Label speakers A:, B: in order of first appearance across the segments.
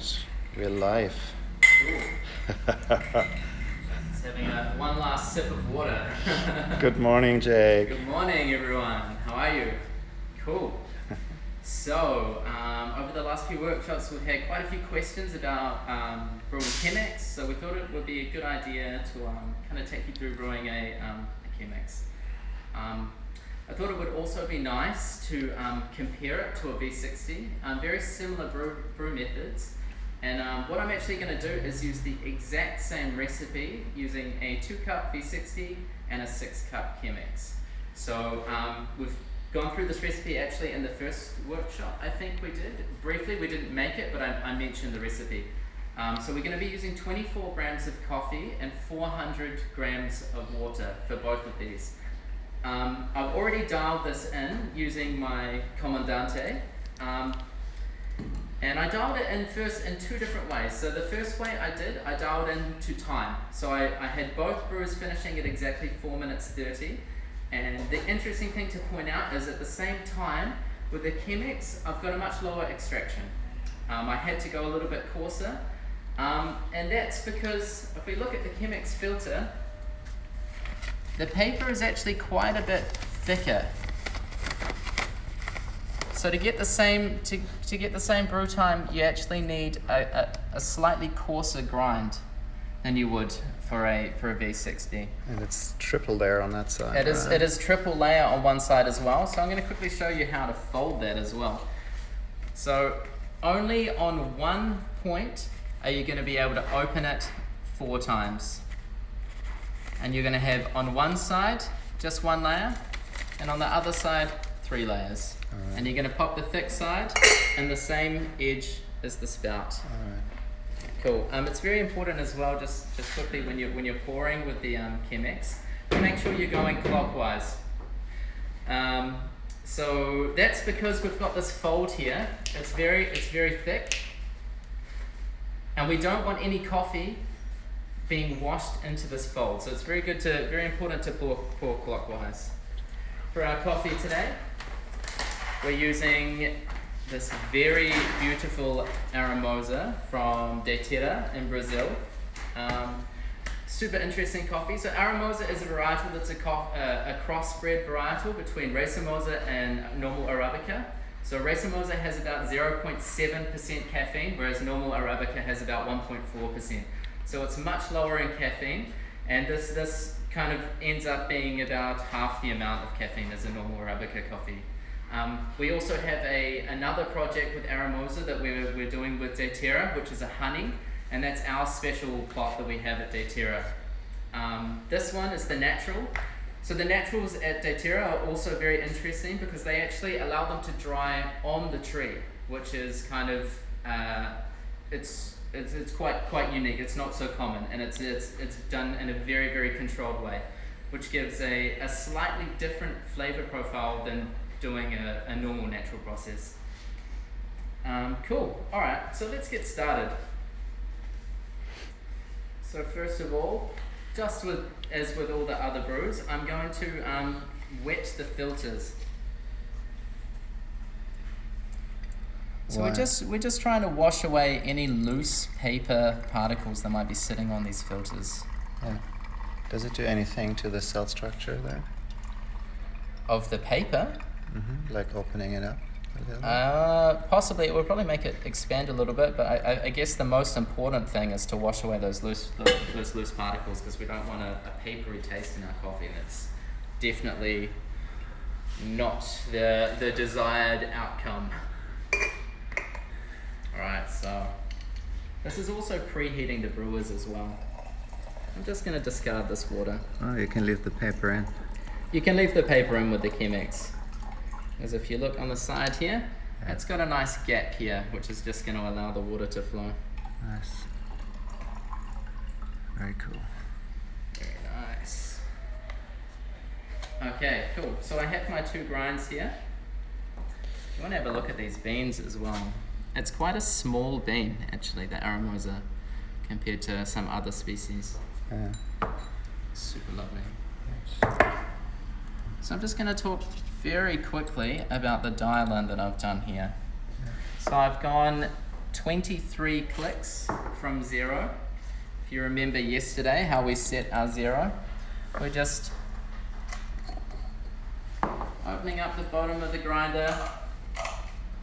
A: right, we're live.
B: Just having one last sip of water.
A: Good morning, Jake.
B: Good morning, everyone. How are you? Cool. So, over the last few workshops, we've had quite a few questions about brewing Chemex. So we thought it would be a good idea to kind of take you through brewing a Chemex. I thought it would also be nice to compare it to a V60. Very similar brew methods. And what I'm actually going to do is use the exact same recipe using a 2-cup V60 and a 6-cup Chemex. So we've gone through this recipe actually in the first workshop, I think we did. Briefly, we didn't make it, but I mentioned the recipe. So we're going to be using 24 grams of coffee and 400 grams of water for both of these. I've already dialed this in using my Comandante. And I dialed it in first in two different ways. So the first way I dialed in to time. So I had both brews finishing at exactly 4 minutes 30. And the interesting thing to point out is at the same time, with the Chemex, I've got a much lower extraction. I had to go a little bit coarser. And that's because if we look at the Chemex filter, the paper is actually quite a bit thicker. So to get the same to get the same brew time, you actually need a slightly coarser grind than you would for a V60.
A: And it's triple layer on that side.
B: It is triple layer on one side as well. So I'm going to quickly show you how to fold that as well. So only on one point are you going to be able to open it 4 times. And you're going to have on one side just 1 layer, and on the other side 3 layers.
A: Right.
B: And you're going to pop the thick side in the same edge as the spout.
A: Alright.
B: Cool. It's very important as well, just quickly when you're pouring with the Chemex, to make sure you're going clockwise. So that's because we've got this fold here. It's very thick, and we don't want any coffee being washed into this fold. So it's very important to pour clockwise. For our coffee today, we're using this very beautiful Aramosa from Terra in Brazil. Super interesting coffee. So Aramosa is a varietal that's a crossbred varietal between Racemosa and normal Arabica. So Racemosa has about 0.7% caffeine, whereas normal Arabica has about 1.4%. So it's much lower in caffeine, and this kind of ends up being about half the amount of caffeine as a normal Arabica coffee. We also have another project with Aramosa that we're doing with Terra, which is a honey, and that's our special plot that we have at Terra. This one is the natural. So the naturals at Terra are also very interesting because they actually allow them to dry on the tree, which is kind of it's quite unique. It's not so common, and it's done in a very controlled way, which gives a slightly different flavor profile than doing a normal natural process. Cool. All right. So let's get started. So first of all, just as with all the other brews, I'm going to wet the filters. So
A: Why?
B: we're just trying to wash away any loose paper particles that might be sitting on these filters.
A: Yeah. Does it do anything to the cell structure there?
B: Of the paper?
A: Mm-hmm. Like opening it up a little?
B: Possibly. It will probably make it expand a little bit, but I guess the most important thing is to wash away those loose particles, because we don't want a papery taste in our coffee. That's definitely not the desired outcome. Alright, so this is also preheating the brewers as well. I'm just going to discard this water.
A: Oh, you can leave the paper in.
B: You can leave the paper in with the Chemex. Because if you look on the side here, it's got a nice gap here, which is just going to allow the water to flow.
A: Nice. Very cool.
B: Very nice. Okay, cool. So I have my 2 grinds here. You want to have a look at these beans as well. It's quite a small bean, actually, the Aramosa, compared to some other species.
A: Yeah.
B: Super lovely. So I'm just going to talk very quickly about the dial-in that I've done here. So I've gone 23 clicks from 0. If you remember yesterday how we set our 0, we're just opening up the bottom of the grinder,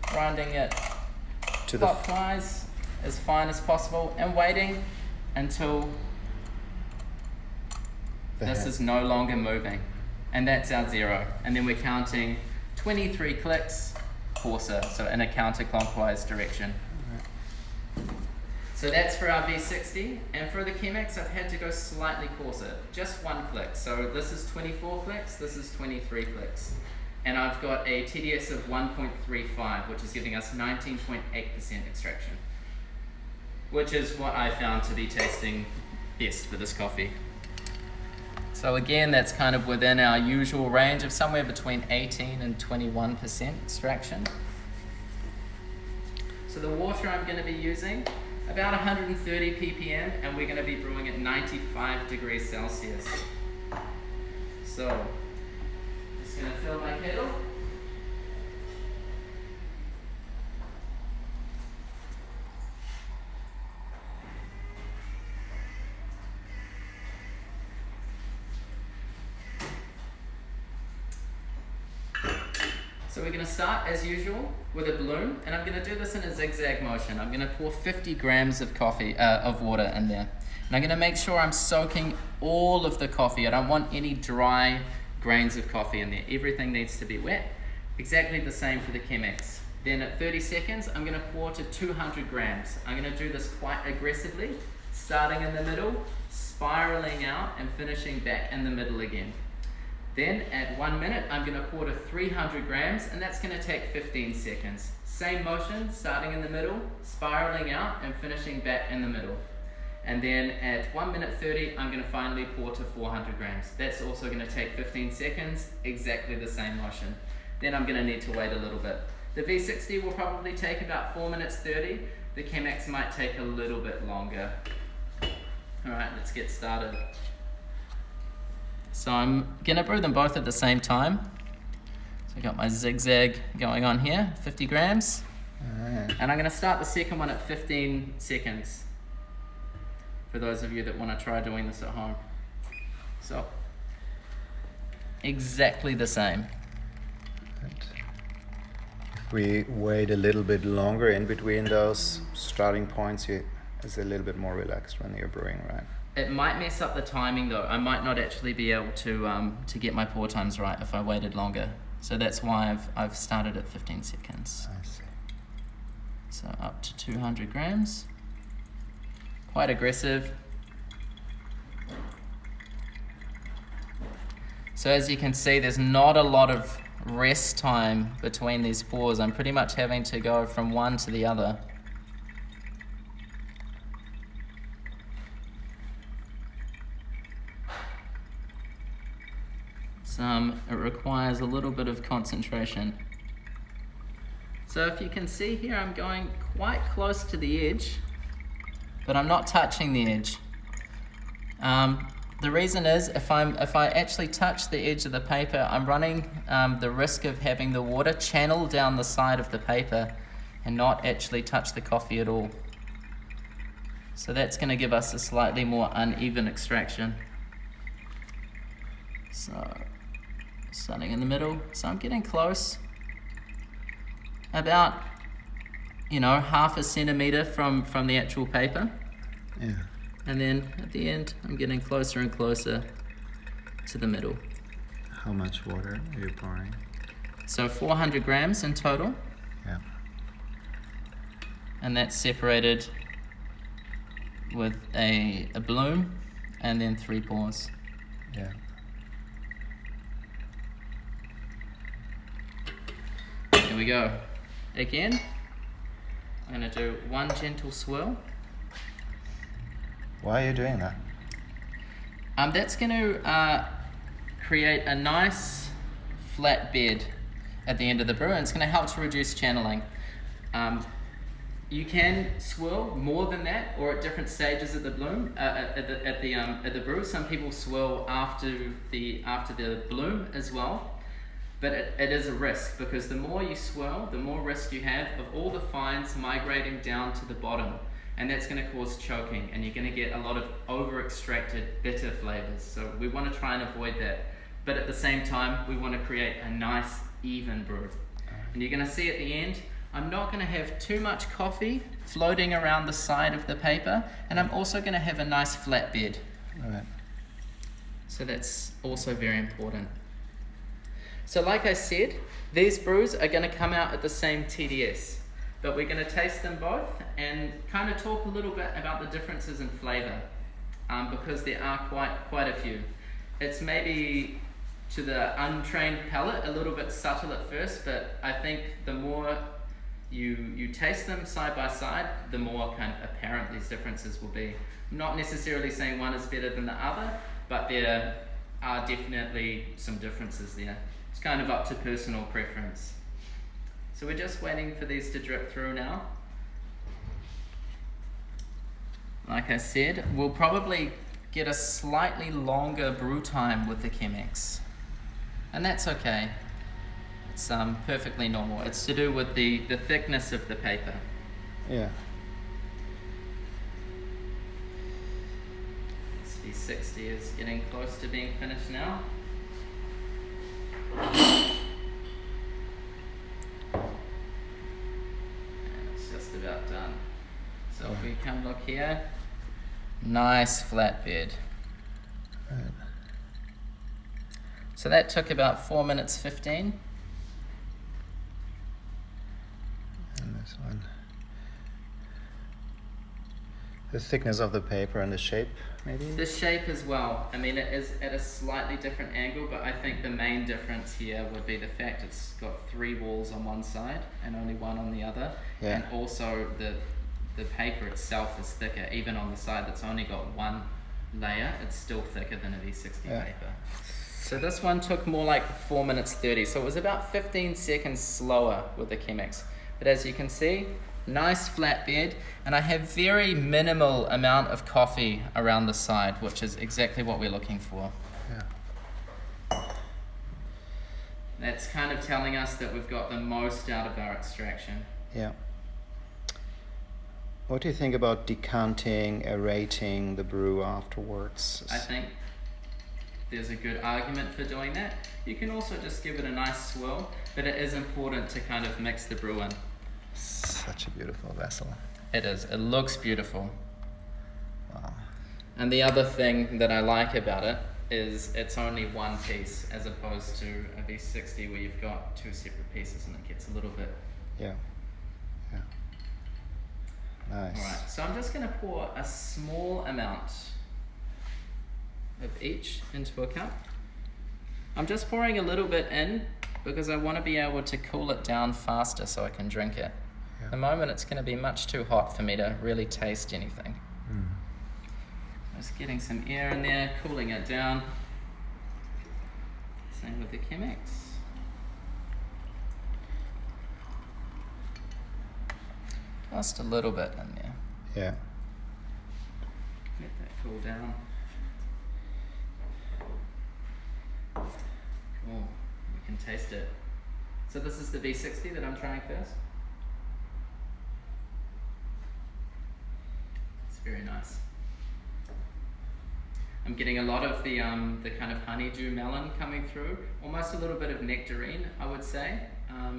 B: grinding it clockwise as fine as possible, and waiting until this is no longer moving. And that's our 0. And then we're counting 23 clicks coarser, so in a counterclockwise direction. So that's for our V60, and for the Chemex I've had to go slightly coarser, just 1 click. So this is 24 clicks, this is 23 clicks. And I've got a TDS of 1.35, which is giving us 19.8% extraction, which is what I found to be tasting best for this coffee. So again, that's kind of within our usual range of somewhere between 18 and 21% extraction. So the water I'm going to be using, about 130 ppm, and we're going to be brewing at 95 degrees Celsius. So, just going to fill my kettle. So we're going to start as usual with a bloom, and I'm going to do this in a zigzag motion. I'm going to pour 50 grams of water in there, and I'm going to make sure I'm soaking all of the coffee. I don't want any dry grains of coffee in there. Everything needs to be wet. Exactly the same for the Chemex. Then at 30 seconds, I'm going to pour to 200 grams. I'm going to do this quite aggressively, starting in the middle, spiraling out, and finishing back in the middle again. Then at 1 minute, I'm going to pour to 300 grams, and that's going to take 15 seconds. Same motion, starting in the middle, spiraling out, and finishing back in the middle. And then at 1 minute 30, I'm going to finally pour to 400 grams. That's also going to take 15 seconds, exactly the same motion. Then I'm going to need to wait a little bit. The V60 will probably take about 4 minutes 30. The Chemex might take a little bit longer. All right, let's get started. So I'm going to brew them both at the same time. So I got my zigzag going on here, 50 grams. And I'm going to start the second one at 15 seconds. For those of you that want to try doing this at home. So, exactly the same.
A: If we wait a little bit longer in between those starting points, it's a little bit more relaxed when you're brewing, right?
B: It might mess up the timing though. I might not actually be able to get my pour times right if I waited longer. So that's why I've started at 15 seconds.
A: I see.
B: So up to 200 grams. Quite aggressive. So as you can see, there's not a lot of rest time between these pours. I'm pretty much having to go from one to the other. It requires a little bit of concentration. So if you can see here, I'm going quite close to the edge, but I'm not touching the edge. The reason is if I actually touch the edge of the paper, I'm running the risk of having the water channel down the side of the paper and not actually touch the coffee at all. So that's going to give us a slightly more uneven extraction. So starting in the middle, so I'm getting close, about half a centimeter from the actual paper.
A: Yeah.
B: And then at the end, I'm getting closer and closer to the middle.
A: How much water are you pouring?
B: So 400 grams in total.
A: Yeah.
B: And that's separated with a bloom and then 3 pours.
A: Yeah.
B: Here we go. Again, I'm going to do 1 gentle swirl.
A: Why are you doing that?
B: That's going to create a nice flat bed at the end of the brew, and it's going to help to reduce channeling. You can swirl more than that, or at different stages of the bloom, at the brew. Some people swirl after the bloom as well. But it is a risk, because the more you swirl, the more risk you have of all the fines migrating down to the bottom, and that's going to cause choking, and you're going to get a lot of over extracted bitter flavors. So we want to try and avoid that, but at the same time we want to create a nice even brew. And you're going to see at the end, I'm not going to have too much coffee floating around the side of the paper, and I'm also going to have a nice flat bed.
A: Right.
B: So that's also very important. So like I said, these brews are going to come out at the same TDS, but we're going to taste them both and kind of talk a little bit about the differences in flavor, because there are quite a few. It's maybe to the untrained palate a little bit subtle at first, but I think the more you taste them side by side, the more kind of apparent these differences will be. I'm not necessarily saying one is better than the other, but there are definitely some differences there. It's kind of up to personal preference. So we're just waiting for these to drip through now. Like I said, we'll probably get a slightly longer brew time with the Chemex, and that's okay. It's perfectly normal. It's to do with the thickness of the paper.
A: Yeah.
B: This V60 is getting close to being finished now. And it's just about done. So if we come look here, nice flat bed.
A: Right.
B: So that took about 4 minutes 15.
A: And this one. The thickness of the paper and the shape, maybe?
B: The shape as well. I mean, it is at a slightly different angle, but I think the main difference here would be the fact it's got 3 walls on one side and only 1 on the other.
A: Yeah.
B: And also the paper itself is thicker. Even on the side that's only got 1 layer, it's still thicker than a V60
A: Yeah.
B: paper. So this one took more like 4 minutes 30. So it was about 15 seconds slower with the Chemex. But as you can see, nice flat bed, and I have very minimal amount of coffee around the side, which is exactly what we're looking for.
A: Yeah.
B: That's kind of telling us that we've got the most out of our extraction.
A: Yeah. What do you think about decanting, aerating the brew afterwards?
B: I think there's a good argument for doing that. You can also just give it a nice swirl, but it is important to kind of mix the brew in.
A: Such a beautiful vessel.
B: It is. It looks beautiful.
A: Wow.
B: And the other thing that I like about it is it's only one piece, as opposed to a V60 where you've got 2 separate pieces and it gets a little bit.
A: Yeah. Yeah. Nice.
B: Alright, so I'm just going to pour a small amount of each into a cup. I'm just pouring a little bit in because I want to be able to cool it down faster so I can drink it.
A: Yeah.
B: At the moment it's going to be much too hot for me to really taste anything. Just getting some air in there, cooling it down. Same with the Chemex. Just a little bit in there.
A: Yeah.
B: Let that cool down. Cool, you can taste it. So this is the V60 that I'm trying first. It's very nice. I'm getting a lot of the kind of honeydew melon coming through, almost a little bit of nectarine, I would say,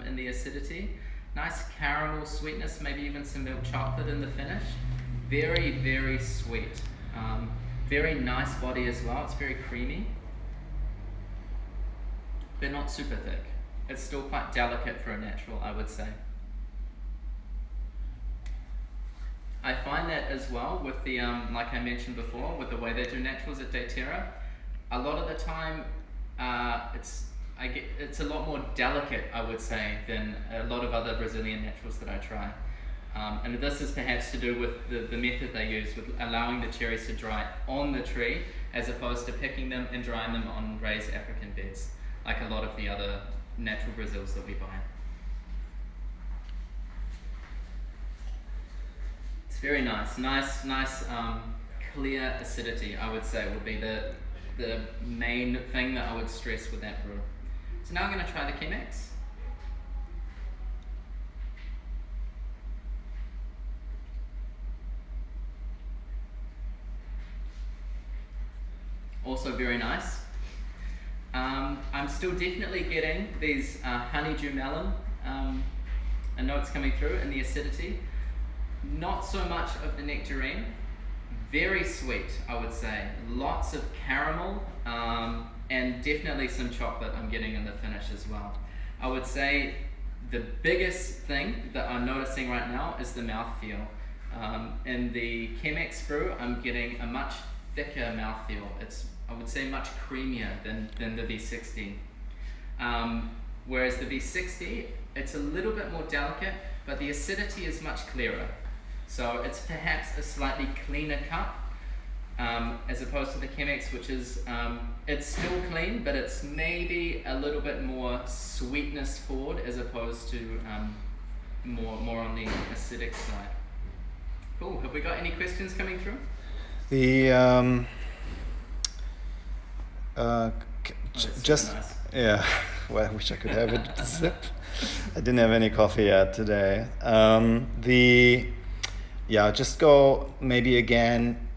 B: in the acidity. Nice caramel sweetness, maybe even some milk chocolate in the finish. Very, very sweet. Very nice body as well. It's very creamy, but not super thick. It's still quite delicate for a natural, I would say. I find that as well with the, like I mentioned before, with the way they do naturals at Daterra. A lot of the time, it's a lot more delicate, I would say, than a lot of other Brazilian naturals that I try. And this is perhaps to do with the method they use, with allowing the cherries to dry on the tree, as opposed to picking them and drying them on raised African beds, like a lot of the other natural Brazils that we buy. It's very nice, clear acidity, I would say, would be the main thing that I would stress with that brew. So now I'm going to try the Chemex. Also very nice. I'm still definitely getting these honeydew melon notes coming through, and the acidity. Not so much of the nectarine. Very sweet, I would say. Lots of caramel, and definitely some chocolate I'm getting in the finish as well. I would say the biggest thing that I'm noticing right now is the mouthfeel. In the Chemex brew, I'm getting a much thicker mouthfeel. It's, I would say, much creamier than the V60. Whereas the V60, it's a little bit more delicate, but the acidity is much clearer. So it's perhaps a slightly cleaner cup, as opposed to the Chemex, which is, it's still clean, but it's maybe a little bit more sweetness forward as opposed to more on the acidic side. Cool, have we got any questions coming through?
A: The just
B: nice.
A: yeah. Well, I wish I could have it. Sip. I didn't have any coffee yet today. Just go maybe again.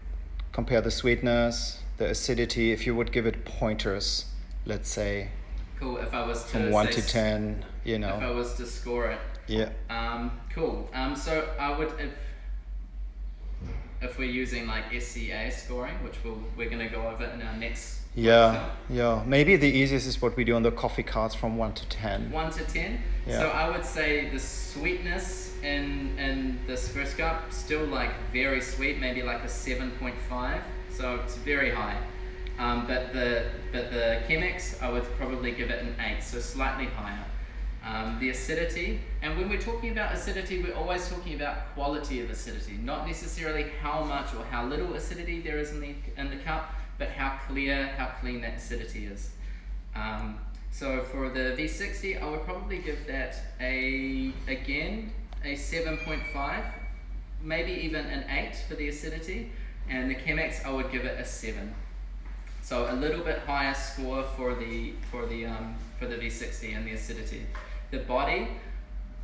A: Compare the sweetness, the acidity. If you would give it pointers, let's say.
B: Cool. If I was to
A: from 1 to 10, you know.
B: If I was to score it.
A: Yeah.
B: Cool. So I would, if we're using like SCA scoring, which we're going to go over in our next.
A: Yeah. Maybe the easiest is what we do on the coffee cards from 1 to 10.
B: 1 to 10. Yeah. So I would say the sweetness in this first cup still like very sweet, maybe like a 7.5. So it's very high. But the Chemex, I would probably give it an 8, so slightly higher. The acidity, and when we're talking about acidity, we're always talking about quality of acidity, not necessarily how much or how little acidity there is in the cup, but how clear, how clean that acidity is. So for the V60, I would probably give that a 7.5, maybe even an 8 for the acidity, and the Chemex I would give it a 7. So a little bit higher score for the V60 and the acidity. The body,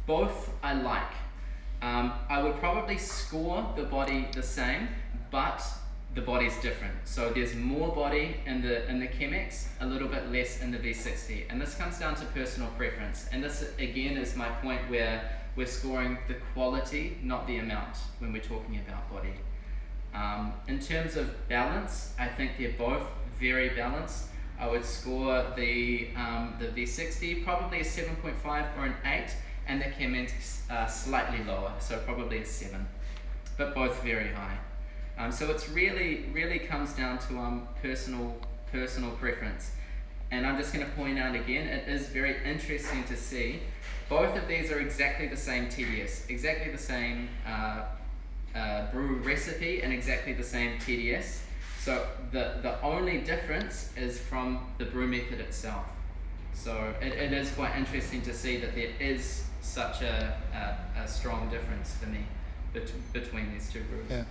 B: both I like. I would probably score the body the same, but the body's different. So there's more body in the Chemex, a little bit less in the V60, and this comes down to personal preference. And this again is my point where we're scoring the quality, not the amount, when we're talking about body. In terms of balance, I think they're both very balanced. I would score the V60 probably a 7.5 or an 8, and the Chemex slightly lower, so probably a 7, but both very high. So it's really comes down to personal preference. And I'm just going to point out again, it is very interesting to see both of these are exactly the same TDS, exactly the same brew recipe, and exactly the same TDS. So the only difference is from the brew method itself. So it is quite interesting to see that there is such a strong difference for me between these two brews.
A: Yeah.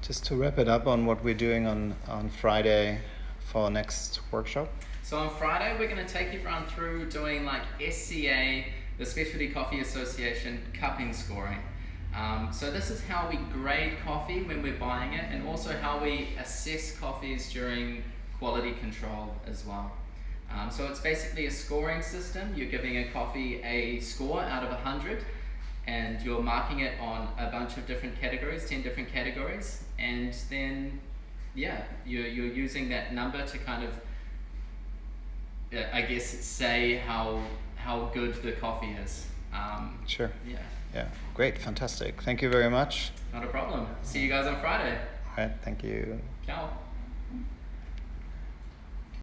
A: Just to wrap it up on what we're doing on Friday for our next workshop.
B: So on Friday, we're going to take everyone through doing like SCA, the Specialty Coffee Association cupping scoring. So this is how we grade coffee when we're buying it, and also how we assess coffees during quality control as well. So it's basically a scoring system. You're giving a coffee a score out of 100, and you're marking it on a bunch of different categories, 10 different categories, and then you're using that number to kind of I guess say how good the coffee is.
A: Sure.
B: Yeah.
A: Great, fantastic. Thank you very much.
B: Not a problem. See you guys on Friday.
A: All right, thank you.
B: Ciao.